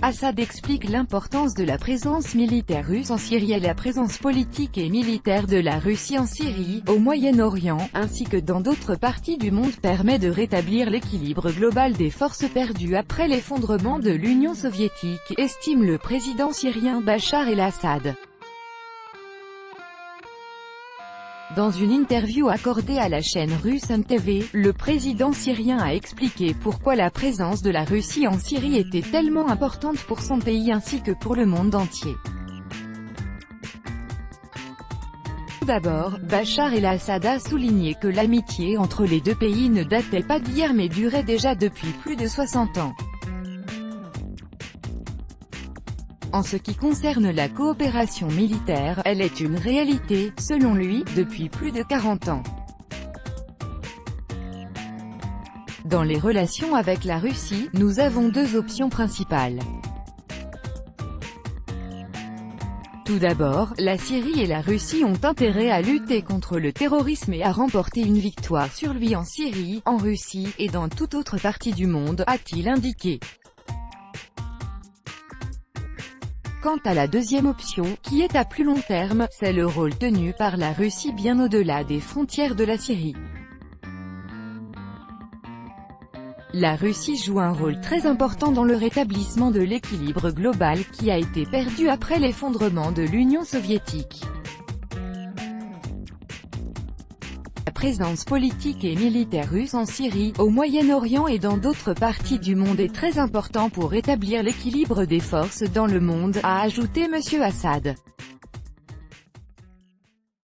Assad explique l'importance de la présence militaire russe en Syrie et la présence politique et militaire de la Russie en Syrie, au Moyen-Orient, ainsi que dans d'autres parties du monde permet de rétablir l'équilibre global des forces perdues après l'effondrement de l'Union soviétique, estime le président syrien Bachar el-Assad. Dans une interview accordée à la chaîne russe MTV, le président syrien a expliqué pourquoi la présence de la Russie en Syrie était tellement importante pour son pays ainsi que pour le monde entier. Tout d'abord, Bachar el-Assad a souligné que l'amitié entre les deux pays ne datait pas d'hier mais durait déjà depuis plus de 60 ans. En ce qui concerne la coopération militaire, elle est une réalité, selon lui, depuis plus de 40 ans. Dans les relations avec la Russie, nous avons deux options principales. Tout d'abord, la Syrie et la Russie ont intérêt à lutter contre le terrorisme et à remporter une victoire sur lui en Syrie, en Russie, et dans toute autre partie du monde, a-t-il indiqué. Quant à la deuxième option, qui est à plus long terme, c'est le rôle tenu par la Russie bien au-delà des frontières de la Syrie. La Russie joue un rôle très important dans le rétablissement de l'équilibre global qui a été perdu après l'effondrement de l'Union soviétique. La présence politique et militaire russe en Syrie, au Moyen-Orient et dans d'autres parties du monde est très important pour rétablir l'équilibre des forces dans le monde, a ajouté M. Assad.